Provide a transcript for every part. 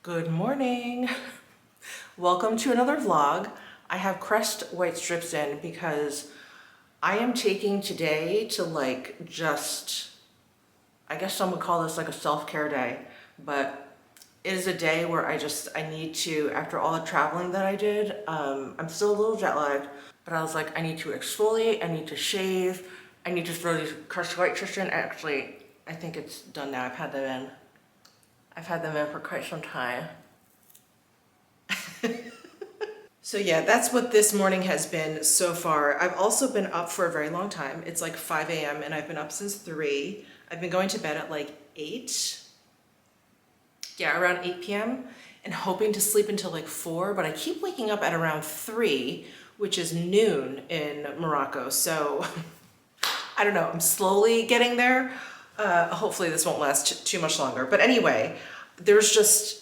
Good morning. Welcome to another vlog. I have Crest white strips in because I am taking today to I guess some would call this like a self-care day, but it is a day where I need to, after all the traveling that I did, I'm still a little jet lagged, but I was like, I need to exfoliate, I need to shave, I need to throw these Crest white strips in. Actually, I think it's done now. I've had them in for quite some time. So yeah, that's what this morning has been so far. I've also been up for a very long time. It's like 5 a.m. and I've been up since 3. I've been going to bed at like 8. Yeah, around 8 p.m. and hoping to sleep until like 4, but I keep waking up at around 3, which is noon in Morocco. So I don't know, I'm slowly getting there. Hopefully this won't last too much longer. But anyway, there's just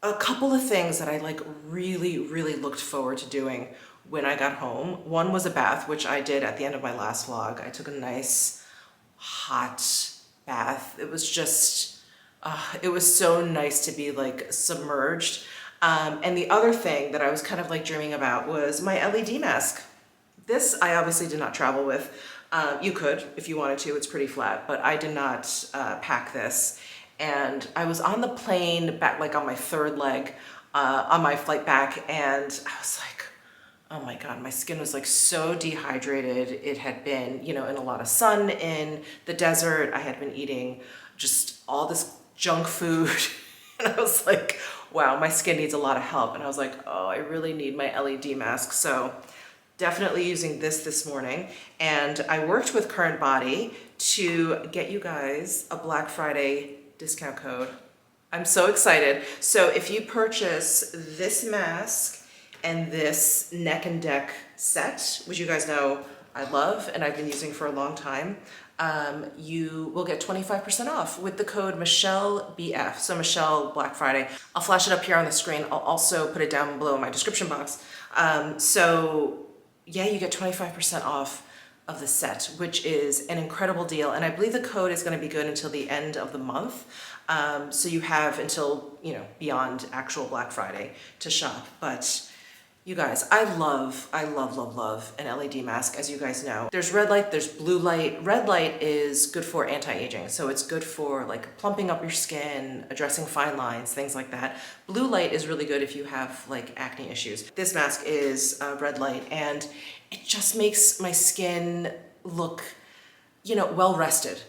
a couple of things that I really looked forward to doing when I got home. One was a bath, which I did at the end of my last vlog. I took a nice hot bath. It was just, it was so nice to be like submerged. And the other thing that I was kind of like dreaming about was my LED mask. This I obviously did not travel with. You could if you wanted to, it's pretty flat, but I did not pack this. And I was on the plane back, like on my third leg, on my flight back, and I was like, oh my God, my skin was like so dehydrated. It had been, in a lot of sun in the desert. I had been eating just all this junk food. And I was like, wow, my skin needs a lot of help. And I was like, oh, I really need my LED mask. So definitely using this morning. And I worked with CurrentBody to get you guys a Black Friday discount code. I'm so excited. So if you purchase this mask and this neck and deck set, which you guys know I love and I've been using for a long time, you will get 25% off with the code MichelleBF. So Michelle Black Friday. I'll flash it up here on the screen. I'll also put it down below in my description box. So yeah, you get 25% off of the set, which is an incredible deal. And I believe the code is going to be good until the end of the month. So you have until, beyond actual Black Friday to shop. But you guys, I love an LED mask, as you guys know. There's red light, there's blue light. Red light is good for anti-aging. So it's good for like plumping up your skin, addressing fine lines, things like that. Blue light is really good if you have like acne issues. This mask is red light, and it just makes my skin look, well rested,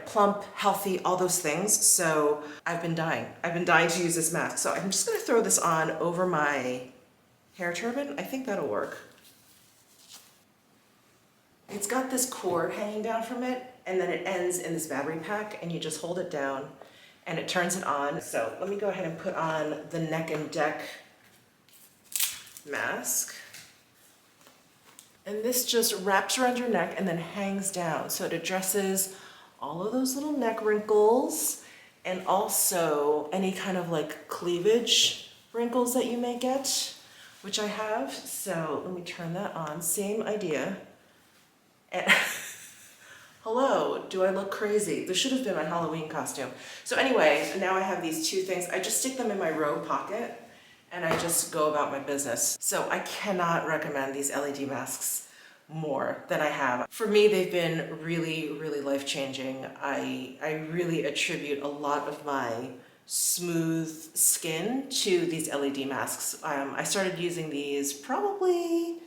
plump, healthy, all those things. So I've been dying to use this mask. So I'm just gonna throw this on over my hair turban. I think that'll work. It's got this cord hanging down from it, and then it ends in this battery pack, and you just hold it down and it turns it on. So let me go ahead and put on the neck and deck mask. And this just wraps around your neck and then hangs down. So it addresses all of those little neck wrinkles and also any kind of like cleavage wrinkles that you may get, which I have. So let me turn that on. Same idea. And hello, do I look crazy? This should have been my Halloween costume. So anyway, now I have these two things. I just stick them in my robe pocket and I just go about my business. So I cannot recommend these LED masks more than I have. For me, they've been really life-changing. I really attribute a lot of my smooth skin to these LED masks. I started using these probably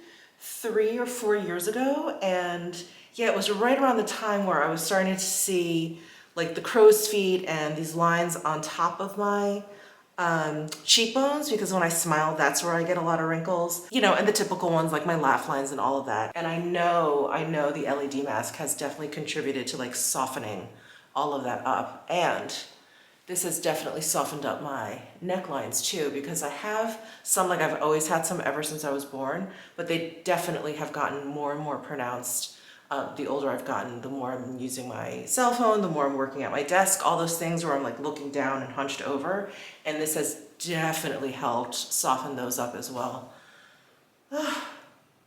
3 or 4 years ago, and yeah, it was right around the time where I was starting to see like the crow's feet and these lines on top of my cheekbones, because when I smile, that's where I get a lot of wrinkles, and the typical ones like my laugh lines and all of that. And I know the LED mask has definitely contributed to like softening all of that up. And this has definitely softened up my necklines too, because I have some, like I've always had some ever since I was born, but they definitely have gotten more and more pronounced. The older I've gotten, the more I'm using my cell phone, the more I'm working at my desk, all those things where I'm like looking down and hunched over. And this has definitely helped soften those up as well.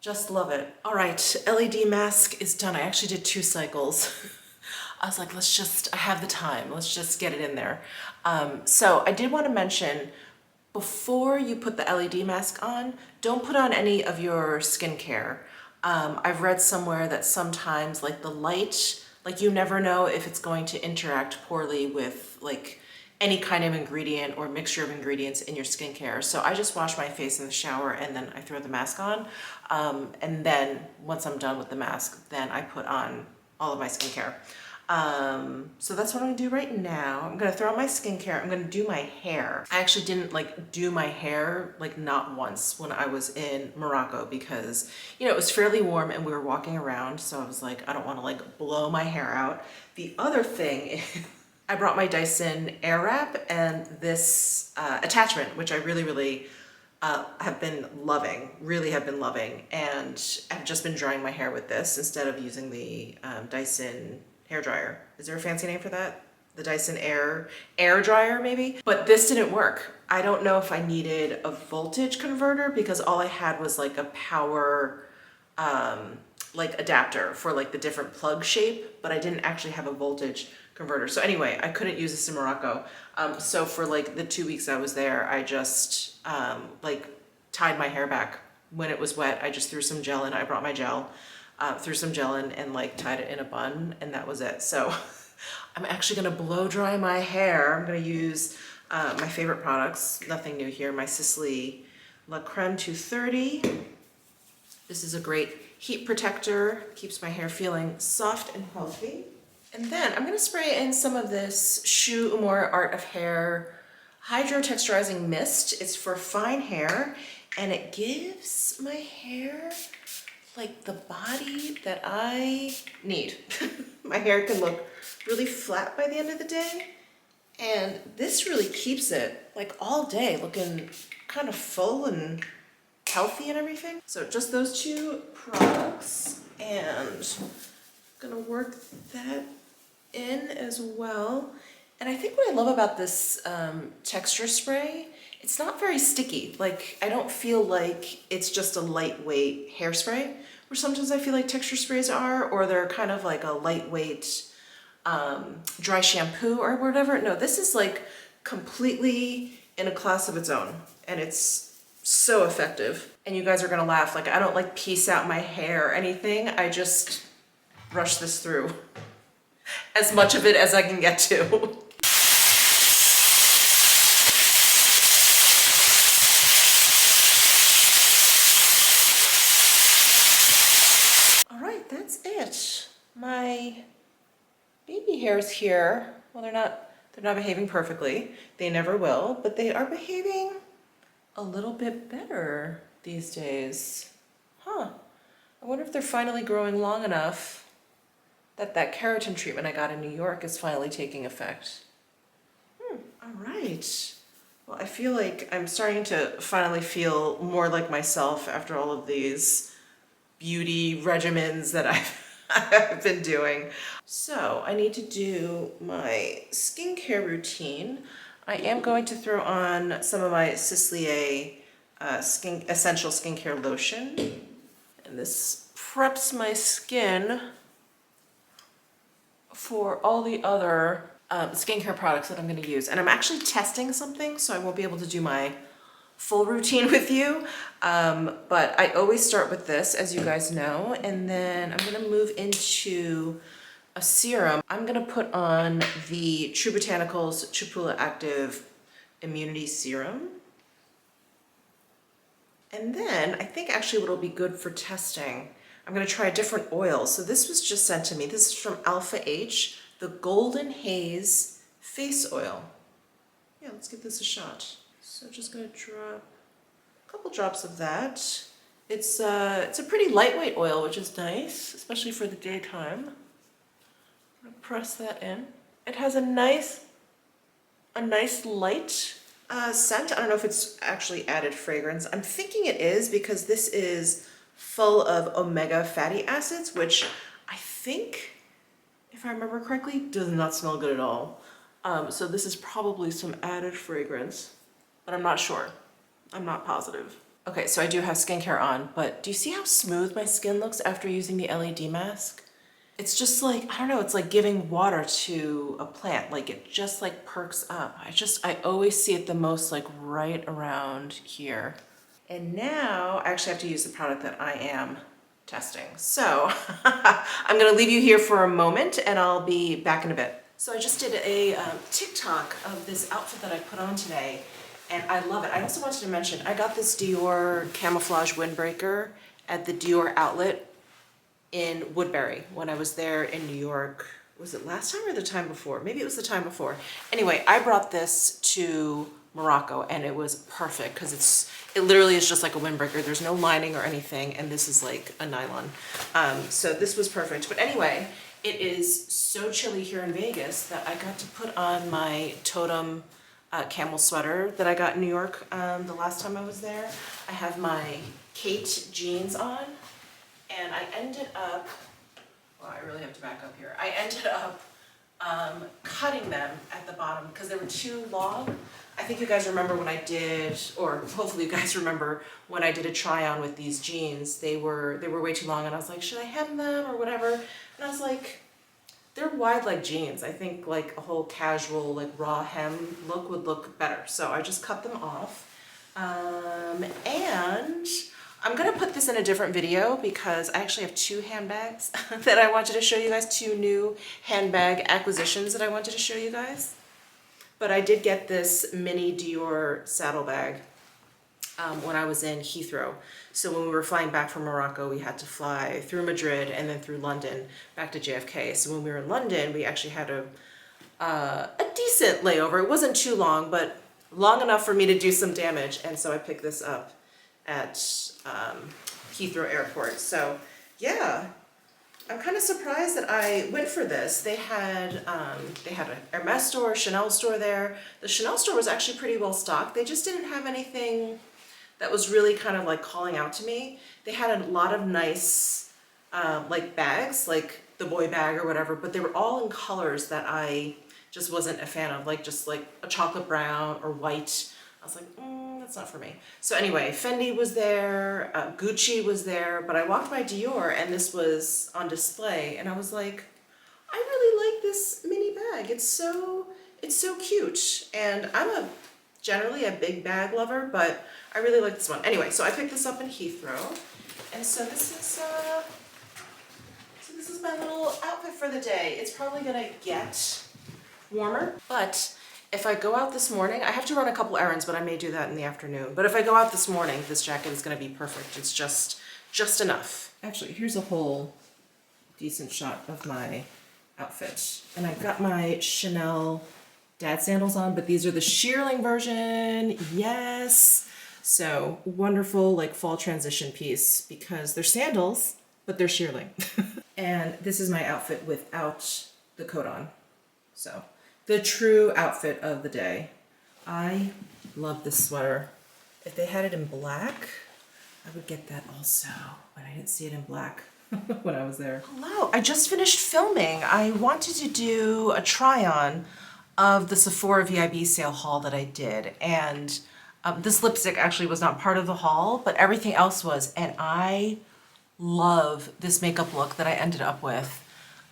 Just love it. All right, LED mask is done. I actually did 2 cycles. I was like, I have the time. Let's just get it in there. So I did want to mention, before you put the LED mask on, don't put on any of your skincare. I've read somewhere that sometimes like the light, like you never know if it's going to interact poorly with like any kind of ingredient or mixture of ingredients in your skincare. So I just wash my face in the shower and then I throw the mask on. And then once I'm done with the mask, then I put on all of my skincare. So that's what I'm gonna do right now. I'm gonna throw on my skincare. I'm gonna do my hair. I actually didn't like do my hair like not once when I was in Morocco because, you know, it was fairly warm and we were walking around. So I was like, I don't wanna like blow my hair out. The other thing is I brought my Dyson Airwrap and this attachment, which I really have been loving, and I've just been drying my hair with this instead of using the Dyson hair dryer. Is there a fancy name for that? The Dyson air dryer maybe? But this didn't work. I don't know if I needed a voltage converter because all I had was like a power like adapter for like the different plug shape, but I didn't actually have a voltage converter. So anyway, I couldn't use this in Morocco. So for like the 2 weeks I was there, I just like tied my hair back. When it was wet, I just threw some gel in. I brought my gel, threw some gel in and like tied it in a bun, and that was it. So I'm actually gonna blow dry my hair. I'm gonna use my favorite products, nothing new here, my Sisley La Creme 230. This is a great heat protector, keeps my hair feeling soft and healthy. And then I'm gonna spray in some of this Shu Uemura Art of Hair Hydro Texturizing Mist. It's for fine hair, and it gives my hair like the body that I need. My hair can look really flat by the end of the day, and this really keeps it like all day looking kind of full and healthy and everything. So just those two products, and I'm gonna work that in as well. And I think what I love about this texture spray, it's not very sticky. Like, I don't feel like it's just a lightweight hairspray, where sometimes I feel like texture sprays are, or they're kind of like a lightweight dry shampoo or whatever. No, this is like completely in a class of its own, and it's so effective. And you guys are gonna laugh, like I don't like piece out my hair or anything. I just brush this through as much of it as I can get to. All right, that's it. My baby hairs here, well, they're not behaving perfectly. They never will, but they are behaving a little bit better these days. Huh. I wonder if they're finally growing long enough that keratin treatment I got in New York is finally taking effect. All right. Well, I feel like I'm starting to finally feel more like myself after all of these beauty regimens that I've been doing. So I need to do my skincare routine. I am going to throw on some of my Sisley Essential Skincare Lotion. And this preps my skin for all the other skincare products that I'm going to use. And I'm actually testing something, so I won't be able to do my full routine with you. But I always start with this, as you guys know, and then I'm going to move into a serum. I'm going to put on the True Botanicals Chupula Active Immunity Serum. And then I think actually what'll be good for testing, I'm gonna try a different oil. So this was just sent to me. This is from Alpha H, the Golden Haze Face Oil. Yeah, let's give this a shot. So just gonna drop a couple drops of that. It's a pretty lightweight oil, which is nice, especially for the daytime. I'm gonna press that in. It has a nice light scent. I don't know if it's actually added fragrance. I'm thinking it is because this is full of omega fatty acids, which I think, if I remember correctly, does not smell good at all. So this is probably some added fragrance, but I'm not sure. I'm not positive. Okay, so I do have skincare on, but do you see how smooth my skin looks after using the LED mask? It's just like, I don't know, it's like giving water to a plant. Like it just like perks up. I always see it the most like right around here. And now I actually have to use the product that I am testing. So I'm gonna leave you here for a moment and I'll be back in a bit. So I just did a TikTok of this outfit that I put on today and I love it. I also wanted to mention, I got this Dior camouflage windbreaker at the Dior outlet in Woodbury when I was there in New York. Was it last time or the time before? Maybe it was the time before. Anyway, I brought this to Morocco and it was perfect because it literally is just like a windbreaker. There's no lining or anything, and this is like a nylon. So this was perfect. But anyway, it is so chilly here in Vegas that I got to put on my totem camel sweater that I got in New York the last time I was there. I have my Kate jeans on, and I ended up, well, I really have to back up here. I ended up cutting them at the bottom because they were too long. I think you guys remember when I did, or hopefully you guys remember when I did a try on with these jeans. They were way too long and I was like, should I hem them or whatever? And I was like, they're wide leg jeans. I think like a whole casual like raw hem look would look better. So I just cut them off. And I'm gonna put this in a different video because I actually have two handbags that I wanted to show you guys, two new handbag acquisitions that I wanted to show you guys. But I did get this mini Dior saddlebag when I was in Heathrow. So when we were flying back from Morocco, we had to fly through Madrid and then through London back to JFK. So when we were in London, we actually had a decent layover. It wasn't too long, but long enough for me to do some damage. And so I picked this up at Heathrow Airport. So yeah, I'm kind of surprised that I went for this. They had an Hermes store, Chanel store there. The Chanel store was actually pretty well stocked. They just didn't have anything that was really kind of like calling out to me. They had a lot of nice like bags, like the boy bag or whatever, but they were all in colors that I just wasn't a fan of, like just like a chocolate brown or white. I was like, that's not for me. So anyway, Fendi was there, Gucci was there, but I walked by Dior and this was on display and I was like, I really like this mini bag. It's so cute. And I'm generally a big bag lover, but I really like this one. Anyway, so I picked this up in Heathrow. And so this is my little outfit for the day. It's probably gonna get warmer, but if I go out this morning, I have to run a couple errands, but I may do that in the afternoon. But if I go out this morning, this jacket is gonna be perfect. It's just enough. Actually, here's a whole decent shot of my outfit. And I've got my Chanel dad sandals on, but these are the shearling version, yes. So wonderful like fall transition piece because they're sandals, but they're shearling. And this is my outfit without the coat on. So the true outfit of the day. I love this sweater. If they had it in black, I would get that also, but I didn't see it in black when I was there. Hello, I just finished filming. I wanted to do a try on of the Sephora VIB sale haul that I did. And this lipstick actually was not part of the haul, but everything else was. And I love this makeup look that I ended up with.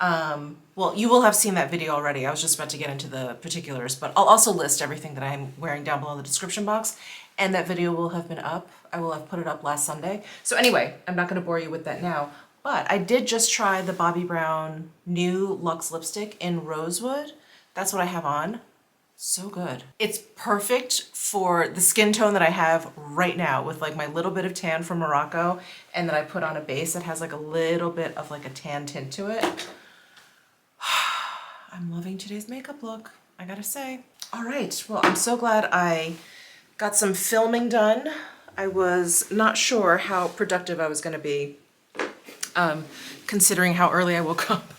Well, you will have seen that video already. I was just about to get into the particulars, but I'll also list everything that I'm wearing down below in the description box, and that video will have been up. I will have put it up last Sunday. So anyway, I'm not gonna bore you with that now, but I did just try the Bobbi Brown new Luxe lipstick in Rosewood. That's what I have on. So good. It's perfect for the skin tone that I have right now with like my little bit of tan from Morocco, and then I put on a base that has like a little bit of like a tan tint to it. I'm loving today's makeup look, I gotta say. All right, well, I'm so glad I got some filming done. I was not sure how productive I was gonna be, considering how early I woke up.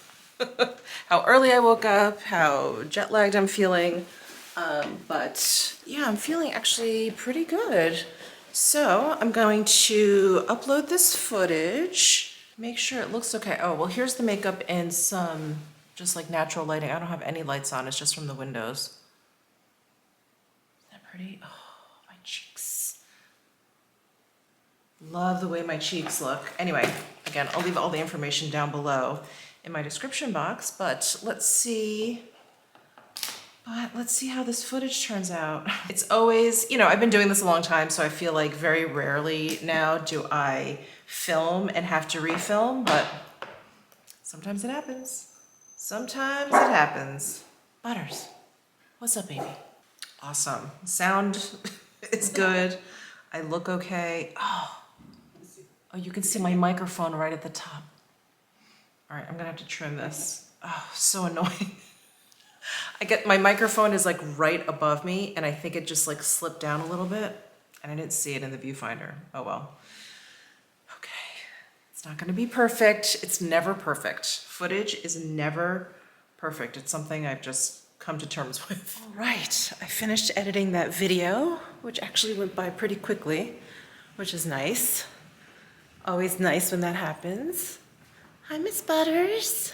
How jet lagged I'm feeling. But yeah, I'm feeling actually pretty good. So I'm going to upload this footage, make sure it looks okay. Oh, well, here's the makeup in some just like natural lighting. I don't have any lights on, it's just from the windows. Isn't that pretty? Oh, my cheeks. Love the way my cheeks look. Anyway, again, I'll leave all the information down below. in my description box, but let's see how this footage turns out. It's always, you know, I've been doing this a long time, so I feel like very rarely now do I film and have to refilm, but sometimes it happens. Sometimes it happens. Butters, what's up, baby? Awesome. Sound is good. I look okay. Oh, you can see my microphone right at the top. All right, I'm gonna have to trim this. Oh, so annoying. My microphone is like right above me, and I think it just like slipped down a little bit, and I didn't see it in the viewfinder. Oh well. Okay, it's not gonna be perfect. It's never perfect. Footage is never perfect. It's something I've just come to terms with. All right, I finished editing that video, which actually went by pretty quickly, which is nice. Always nice when that happens. Hi, Miss Butters.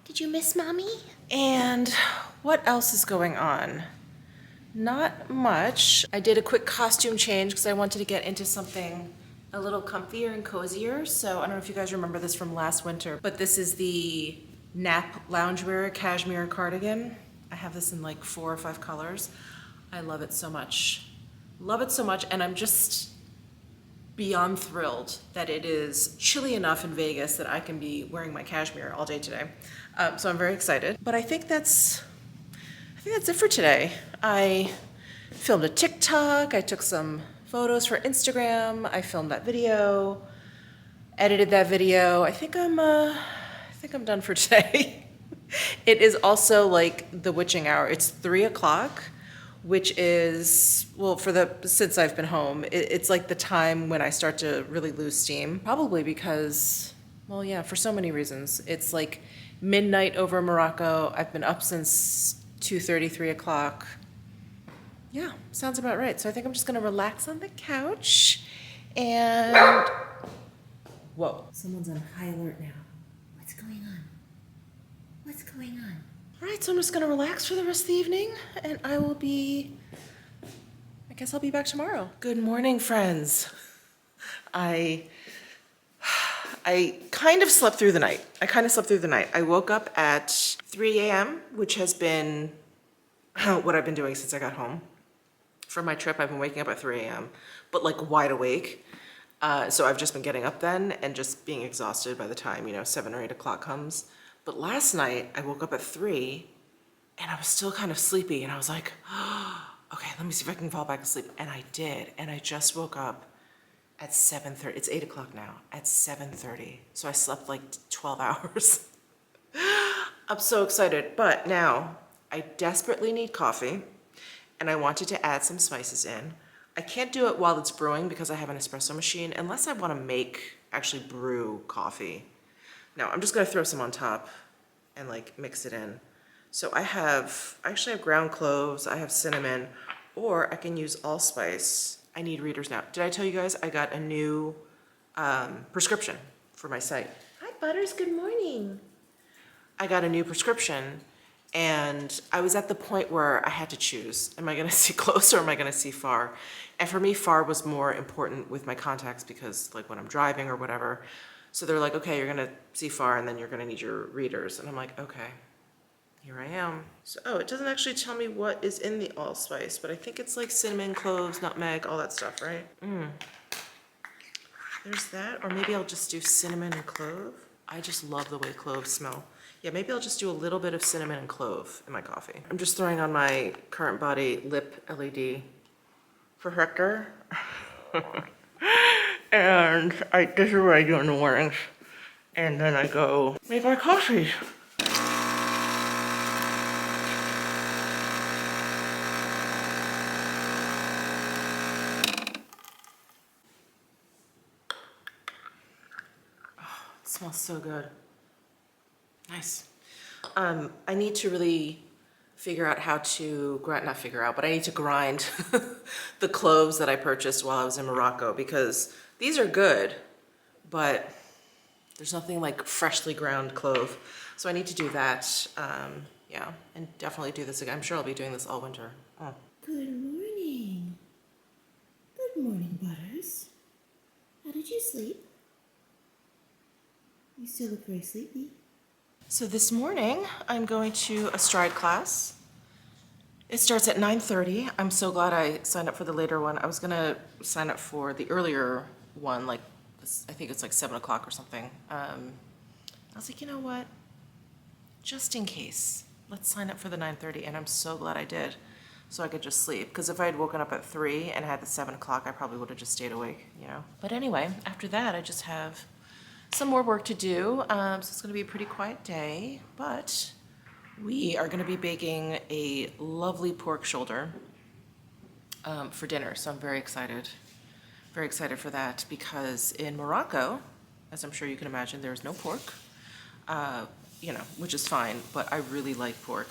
Did you miss Mommy? And what else is going on? Not much. I did a quick costume change because I wanted to get into something a little comfier and cozier. So I don't know if you guys remember this from last winter, but this is the nap loungewear cashmere cardigan. I have this in like 4 or 5 colors. I love it so much. Love it so much, and I'm just beyond thrilled that it is chilly enough in Vegas that I can be wearing my cashmere all day today. So I'm very excited. But I think that's it for today. I filmed a TikTok. I took some photos for Instagram. I filmed that video, edited that video. I think I'm done for today. It is also like the witching hour. It's 3 o'clock, which is, well, since I've been home, it's like the time when I start to really lose steam. Probably because, well, yeah, for so many reasons. It's like midnight over Morocco. I've been up since 2:30, 3 o'clock. Yeah, sounds about right. So I think I'm just gonna relax on the couch and, whoa. Someone's on high alert now. What's going on? What's going on? All right, so I'm just gonna relax for the rest of the evening, and I guess I'll be back tomorrow. Good morning, friends. I kind of slept through the night. I woke up at 3 a.m., which has been what I've been doing since I got home. For my trip, I've been waking up at 3 a.m., but like wide awake. So I've just been getting up then and just being exhausted by the time, 7 or 8 o'clock comes. But last night, I woke up at 3, and I was still kind of sleepy, and I was like, okay, let me see if I can fall back asleep. And I did, and I just woke up at 7:30. It's 8 o'clock now, at 7:30. So I slept like 12 hours. I'm so excited, but now I desperately need coffee, and I wanted to add some spices in. I can't do it while it's brewing because I have an espresso machine, unless I want to actually brew coffee. Now, I'm just gonna throw some on top and like mix it in. So I actually have ground cloves, I have cinnamon, or I can use allspice. I need readers now. Did I tell you guys I got a new prescription for my site? Hi, Butters, good morning. I got a new prescription, and I was at the point where I had to choose. Am I gonna see close or am I gonna see far? And for me, far was more important with my contacts because like when I'm driving or whatever. So they're like, okay, you're gonna see far and then you're gonna need your readers. And I'm like, okay, here I am. So, it doesn't actually tell me what is in the allspice, but I think it's like cinnamon, cloves, nutmeg, all that stuff, right? There's that, or maybe I'll just do cinnamon and clove. I just love the way cloves smell. Yeah, maybe I'll just do a little bit of cinnamon and clove in my coffee. I'm just throwing on my CurrentBody lip LED for Hector. And this is what I do in the mornings. And then I go make our coffee. Oh, it smells so good. Nice. I need to really figure out how to not figure out, but I need to grind the cloves that I purchased while I was in Morocco, because these are good, but there's nothing like freshly ground clove. So I need to do that, yeah, and definitely do this again. I'm sure I'll be doing this all winter. Oh. Good morning. Good morning, Butters. How did you sleep? You still look very sleepy. So this morning, I'm going to a stride class. It starts at 9:30. I'm so glad I signed up for the later one. I was gonna sign up for the earlier one, like, I think it's like 7 o'clock or something. I was like, you know what? Just in case, let's sign up for the 9:30, and I'm so glad I did, so I could just sleep. Because if I had woken up at 3 and had the 7 o'clock, I probably would have just stayed awake, you know? But anyway, after that, I just have some more work to do, so it's gonna be a pretty quiet day, but we are gonna be baking a lovely pork shoulder for dinner, so I'm very excited for that, because in Morocco, as I'm sure you can imagine, there's no pork, you know, which is fine, but I really like pork,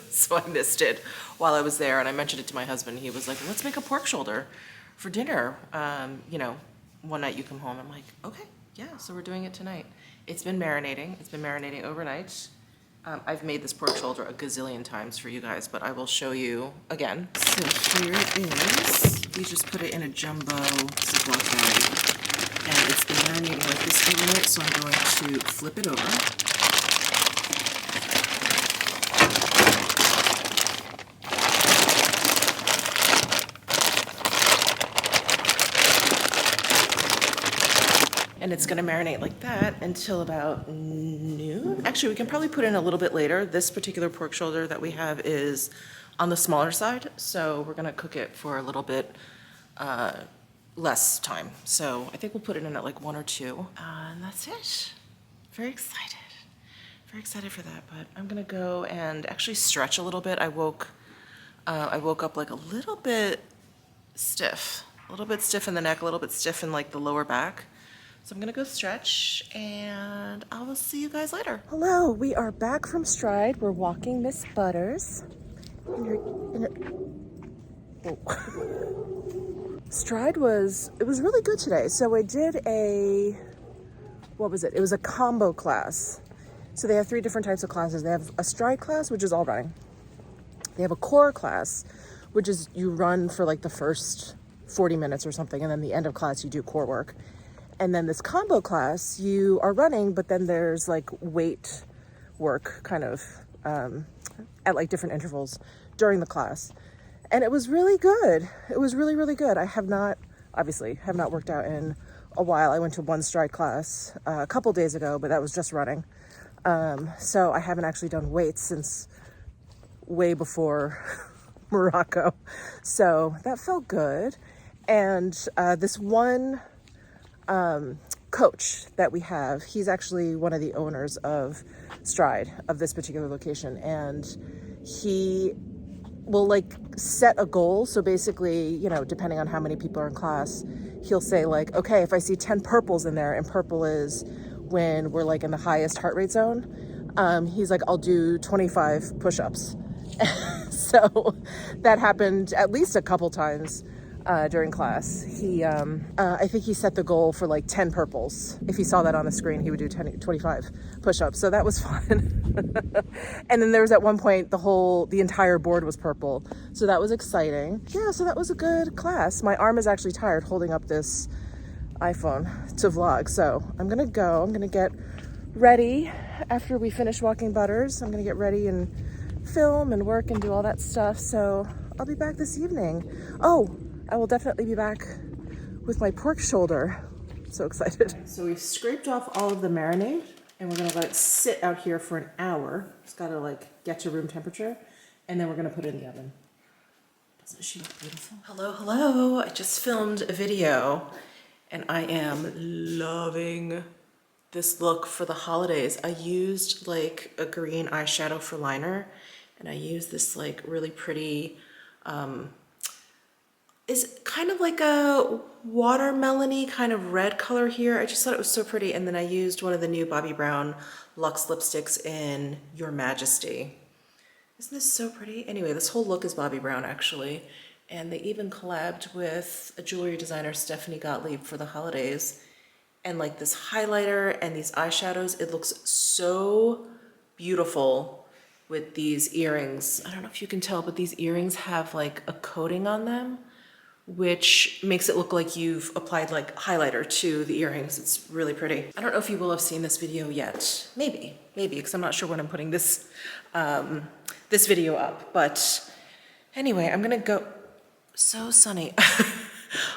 so I missed it while I was there, and I mentioned it to my husband. He was like, let's make a pork shoulder for dinner, you know, one night you come home. I'm like, okay, yeah, so we're doing it tonight. It's been marinating overnight. I've made this pork shoulder a gazillion times for you guys, but I will show you again. So here it is. We just put it in a jumbo Ziploc bag, and it's been marinating like this overnight, so I'm going to flip it over. And it's gonna marinate like that until about noon. Actually, we can probably put in a little bit later. This particular pork shoulder that we have is on the smaller side, so we're gonna cook it for a little bit less time. So I think we'll put it in at like 1 or 2, and that's it. Very excited for that, but I'm gonna go and actually stretch a little bit. I woke up like a little bit stiff in the neck, a little bit stiff in like the lower back. So I'm gonna go stretch, and I will see you guys later. Hello, we are back from stride. We're walking Miss Butters. Stride was really good today. So I did what was it? It was a combo class. So they have 3 different types of classes. They have a stride class, which is all running. They have a core class, which is you run for like the first 40 minutes or something, and then the end of class you do core work. And then this combo class, you are running, but then there's like weight work kind of at like different intervals during the class. And it was really good. It was really, really good. I have not worked out in a while. I went to one stride class a couple days ago, but that was just running. So I haven't actually done weights since way before Morocco. So that felt good. And this one coach that we have, he's actually one of the owners of Stride, of this particular location, and he will like set a goal. So basically, you know, depending on how many people are in class, he'll say like, okay, if I see 10 purples in there, and purple is when we're like in the highest heart rate zone, he's like, I'll do 25 push-ups. So that happened at least a couple times during class. I think he set the goal for like 10 purples. If he saw that on the screen, he would do 25 push-ups. So that was fun. And then there was at one point, the entire board was purple. So that was exciting. Yeah, so that was a good class. My arm is actually tired holding up this iPhone to vlog. So I'm gonna get ready after we finish walking Butters. I'm gonna get ready and film and work and do all that stuff. So I'll be back this evening. Oh, I will definitely be back with my pork shoulder. So excited. So we've scraped off all of the marinade, and we're gonna let it sit out here for an hour. It's gotta like get to room temperature, and then we're gonna put it in the oven. Doesn't she look beautiful? Hello. I just filmed a video, and I am loving this look for the holidays. I used like a green eyeshadow for liner, and I used this like really pretty, is kind of like a watermelon-y kind of red color here. I just thought it was so pretty. And then I used one of the new Bobbi Brown Luxe lipsticks in Your Majesty. Isn't this so pretty? Anyway, this whole look is Bobbi Brown actually. And they even collabed with a jewelry designer, Stephanie Gottlieb, for the holidays. And like this highlighter and these eyeshadows, it looks so beautiful with these earrings. I don't know if you can tell, but these earrings have like a coating on them which makes it look like you've applied like highlighter to the earrings. It's really pretty. I don't know if you will have seen this video yet. Maybe, because I'm not sure when I'm putting this, this video up. But anyway, I'm gonna go, so sunny.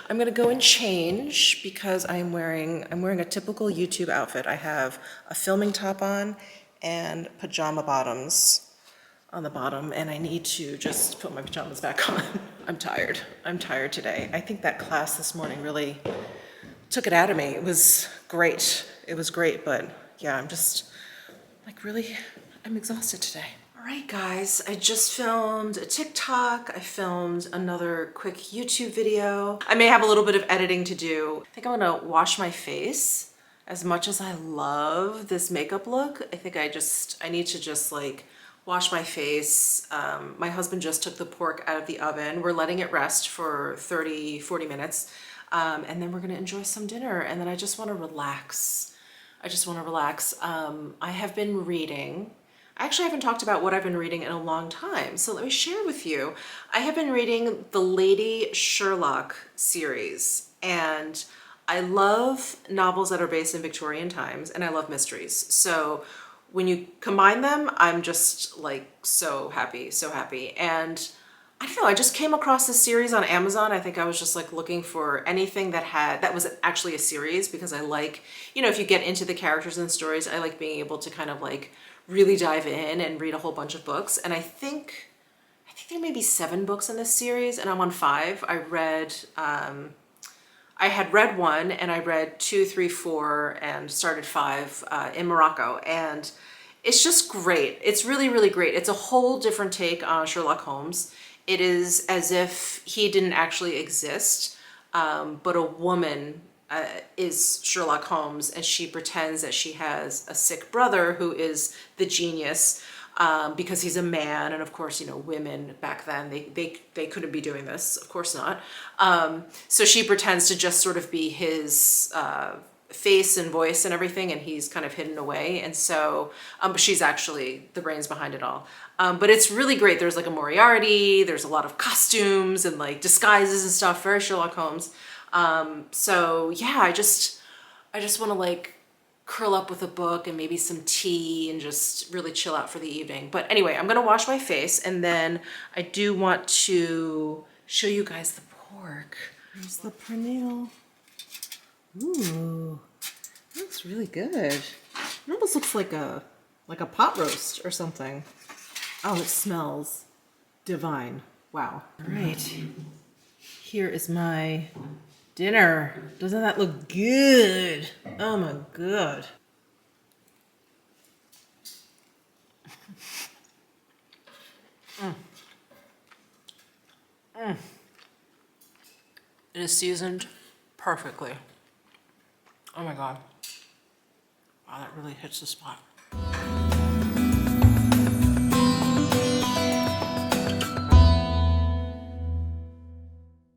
I'm gonna go and change because I'm wearing a typical YouTube outfit. I have a filming top on and pajama bottoms on the bottom, and I need to just put my pajamas back on. I'm tired today. I think that class this morning really took it out of me. It was great, but yeah, I'm just like I'm exhausted today. All right, guys, I just filmed a TikTok. I filmed another quick YouTube video. I may have a little bit of editing to do. I think I'm gonna wash my face. As much as I love this makeup look, I think I need to just like wash my face. My husband just took the pork out of the oven. We're letting it rest for 30, 40 minutes. And then we're gonna enjoy some dinner. And then I just wanna relax. I have been reading. I actually haven't talked about what I've been reading in a long time. So let me share with you. I have been reading the Lady Sherlock series. And I love novels that are based in Victorian times, and I love mysteries. So when you combine them, I'm just like so happy. And I don't know, I just came across this series on Amazon. I think I was just like looking for anything that was actually a series, because I like, you know, if you get into the characters and stories, I like being able to kind of like really dive in and read a whole bunch of books. And I think there may be 7 books in this series, and I'm on 5. I had read 1, and I read 2, 3, 4, and started 5 in Morocco. And it's just great. It's really great. It's a whole different take on Sherlock Holmes. It is as if he didn't actually exist, but a woman is Sherlock Holmes, and she pretends that she has a sick brother who is the genius, because he's a man. And of course, you know, women back then, they couldn't be doing this, of course not. So she pretends to just sort of be his face and voice and everything, and he's kind of hidden away. And so, but she's actually the brains behind it all. But it's really great. There's like a Moriarty, there's a lot of costumes and like disguises and stuff, very Sherlock Holmes. So yeah, I just want to like curl up with a book and maybe some tea and just really chill out for the evening. But anyway, I'm gonna wash my face, and then I do want to show you guys the pork. Here's the pernil. Ooh, that looks really good. It almost looks like a pot roast or something. Oh, it smells divine. Wow. All right, here is my dinner. Doesn't that look good? Oh my God. It is seasoned perfectly. Oh my God. Wow, that really hits the spot.